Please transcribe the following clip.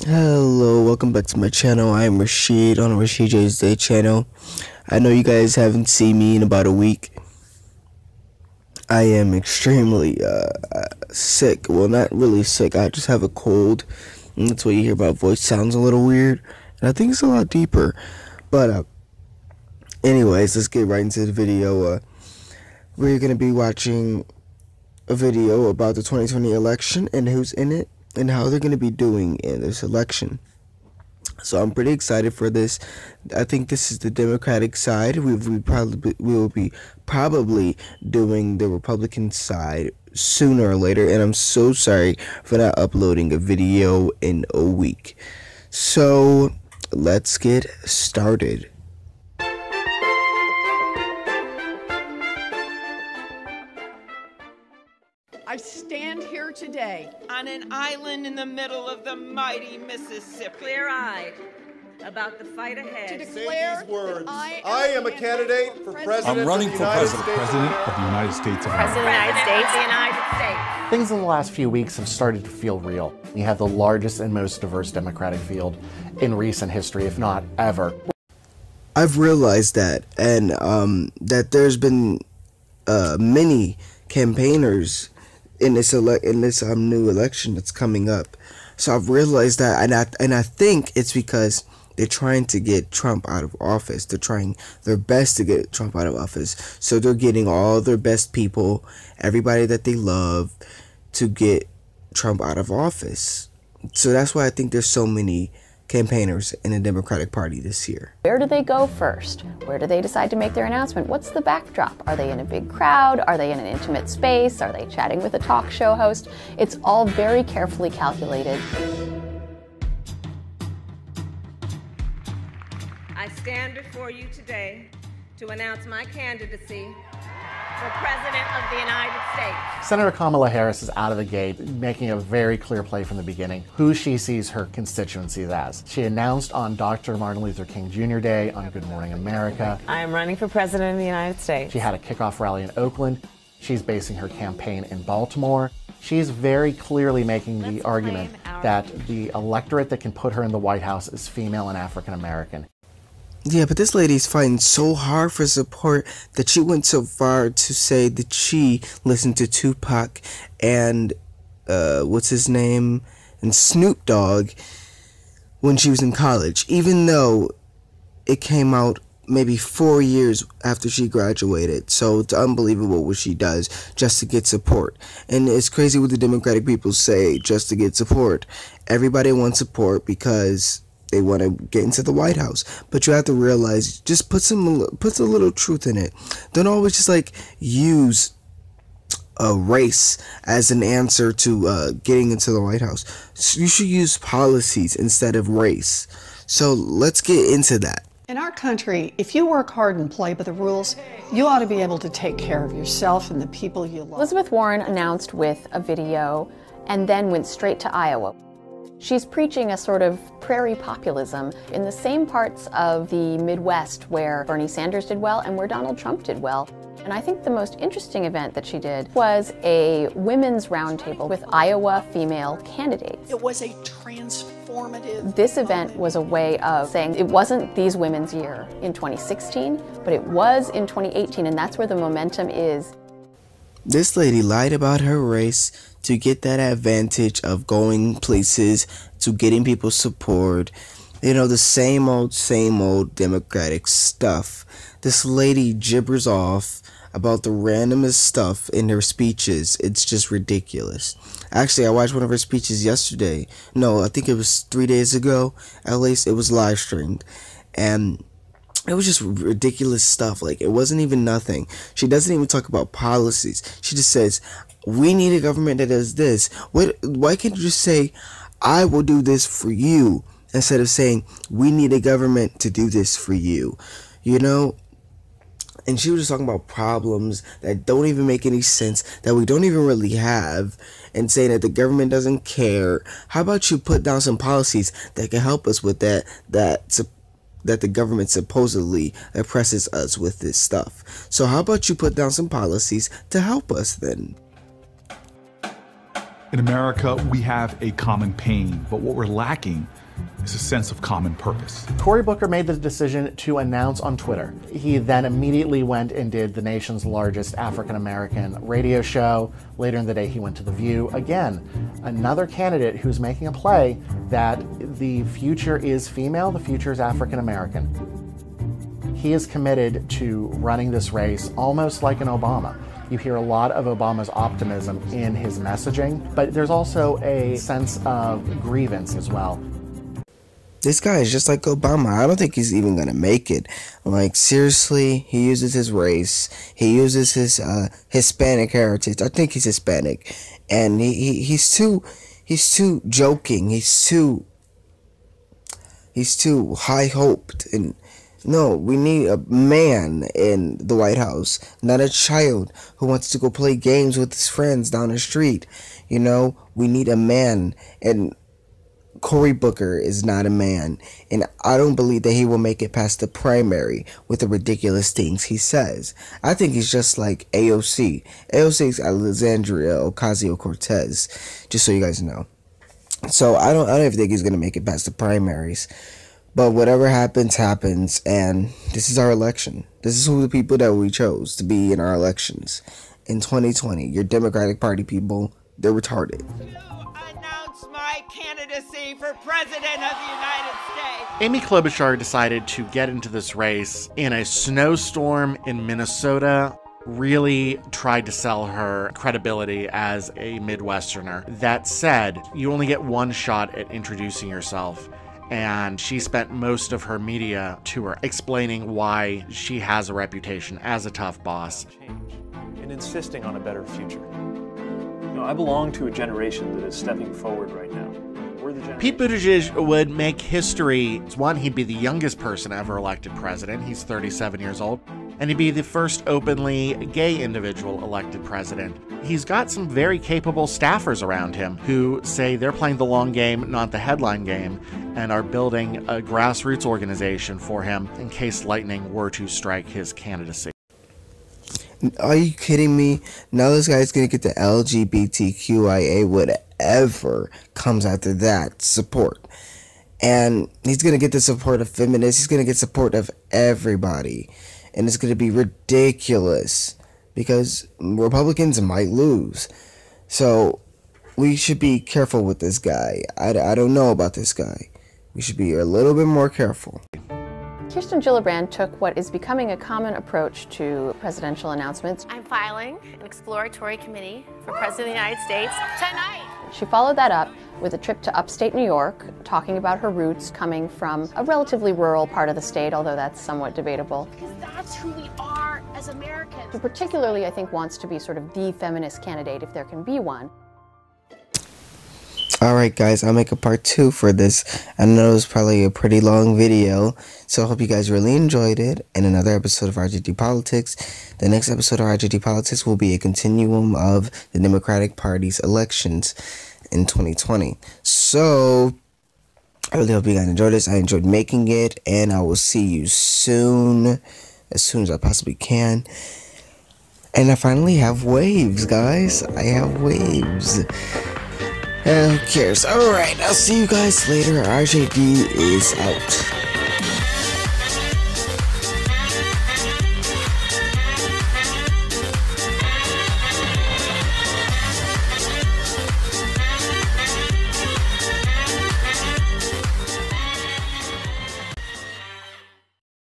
Hello, welcome back to my channel. I am Rashid on Rashid J's Day channel. I know you guys haven't seen me in about a week. I am extremely sick. Well, not really sick. I just have a cold. And that's why you hear my voice sounds a little weird. And I think it's a lot deeper. But anyways, let's get right into the video. We're going to be watching a video about the 2020 election and who's in it and how they're going to be doing in this election. So I'm pretty excited for this. I think this is the Democratic side. We will be probably doing the Republican side sooner or later, and I'm so sorry for not uploading a video in a week. So let's get started. I stand here today on an island in the middle of the mighty Mississippi, clear-eyed about the fight ahead. to declare these words. that I am a candidate for president. I'm running for president States of the United States of America. President of the United States. Things in the last few weeks have started to feel real. You have the largest and most diverse Democratic field in recent history, if not ever. I've realized that, and that there's been many campaigners in this new election that's coming up. So I've realized that, and I think it's because they're trying to get Trump out of office. They're trying their best to get Trump out of office. So they're getting all their best people, everybody that they love, to get Trump out of office. So that's why I think there's so many campaigners in the Democratic Party this year. Where do they go first? Where do they decide to make their announcement? What's the backdrop? Are they in a big crowd? Are they in an intimate space? Are they chatting with a talk show host? It's all very carefully calculated. I stand before you today to announce my candidacy for President of the United States. Senator Kamala Harris is out of the gate, making a very clear play from the beginning who she sees her constituencies as. She announced on Dr. Martin Luther King Jr. Day on Good Morning America. I am running for President of the United States. She had a kickoff rally in Oakland. She's basing her campaign in Baltimore. She's very clearly making the argument that the electorate that can put her in the White House is female and African American. Yeah, but this lady's fighting so hard for support that she went so far to say that she listened to Tupac and what's his name, and Snoop Dogg when she was in college, even though it came out maybe 4 years after she graduated. So it's unbelievable what she does just to get support. And it's crazy what the Democratic people say, just to get support. Everybody wants support because they want to get into the White House, but you have to realize, just put a little truth in it. Don't always just like use a race as an answer to getting into the White House. You should use policies instead of race. So let's get into that. In our country, if you work hard and play by the rules, you ought to be able to take care of yourself and the people you love. Elizabeth Warren announced with a video and then went straight to Iowa. She's preaching a sort of prairie populism in the same parts of the Midwest where Bernie Sanders did well and where Donald Trump did well. And I think the most interesting event that she did was a women's roundtable with Iowa female candidates. It was a transformative. This event was a way of saying it wasn't these women's year in 2016, but it was in 2018, and that's where the momentum is. This lady lied about her race to get that advantage of going places, to getting people support. You know, the same old Democratic stuff. This lady gibbers off about the randomest stuff in her speeches. It's just ridiculous. Actually, I watched one of her speeches yesterday. No, I think it was 3 days ago. At least it was live streamed. And it was just ridiculous stuff. Like, it wasn't even nothing. She doesn't even talk about policies. She just says, we need a government that does this. Why can't you just say, I will do this for you, instead of saying, we need a government to do this for you? You know? And she was just talking about problems that don't even make any sense, that we don't even really have, and saying that the government doesn't care. How about you put down some policies that can help us with that the government supposedly oppresses us with this stuff? So how about you put down some policies to help us then? In America, we have a common pain, but what we're lacking is a sense of common purpose. Cory Booker made the decision to announce on Twitter. He then immediately went and did the nation's largest African-American radio show. Later in the day, he went to The View. Again, another candidate who's making a play that the future is female, the future is African-American. He is committed to running this race almost like an Obama. You hear a lot of Obama's optimism in his messaging, but there's also a sense of grievance as well. This guy is just like Obama. I don't think he's even gonna make it. Like, seriously, he uses his race. He uses his Hispanic heritage. I think he's Hispanic, and he's too joking. He's too high hoped. And no, we need a man in the White House, not a child who wants to go play games with his friends down the street. You know, we need a man, and Cory Booker is not a man, and I don't believe that he will make it past the primary with the ridiculous things he says. I think he's just like AOC. AOC is Alexandria Ocasio-Cortez, just so you guys know. So I don't even think he's gonna make it past the primaries. But whatever happens, happens, and this is our election. This is who the people that we chose to be in our elections in 2020. Your Democratic Party people, they're retarded. My candidacy for President of the United States. Amy Klobuchar decided to get into this race in a snowstorm in Minnesota. Really tried to sell her credibility as a Midwesterner. That said, you only get one shot at introducing yourself, and she spent most of her media tour explaining why she has a reputation as a tough boss. And insisting on a better future. I belong to a generation that is stepping forward right now. We're the generation. Pete Buttigieg would make history. One, he'd be the youngest person ever elected president. He's 37 years old. And he'd be the first openly gay individual elected president. He's got some very capable staffers around him who say they're playing the long game, not the headline game, and are building a grassroots organization for him in case lightning were to strike his candidacy. Are you kidding me? Now this guy's gonna get the LGBTQIA whatever comes after that support. And he's gonna get the support of feminists. He's gonna get support of everybody. And it's gonna be ridiculous because Republicans might lose. So we should be careful with this guy. I don't know about this guy. We should be a little bit more careful. Kirsten Gillibrand took what is becoming a common approach to presidential announcements. I'm filing an exploratory committee for President of the United States tonight. She followed that up with a trip to upstate New York, talking about her roots coming from a relatively rural part of the state, although that's somewhat debatable. Because that's who we are as Americans. Who particularly, I think, wants to be sort of the feminist candidate, if there can be one. Alright guys, I'll make a part 2 for this. I know it was probably a pretty long video, so I hope you guys really enjoyed it. In another episode of RJD Politics. The next episode of RJD Politics will be a continuum of the Democratic Party's elections in 2020. So, I really hope you guys enjoyed this. I enjoyed making it, and I will see you soon as I possibly can. And I finally have waves, guys. I have waves. Who cares? Alright, I'll see you guys later. RJD is out.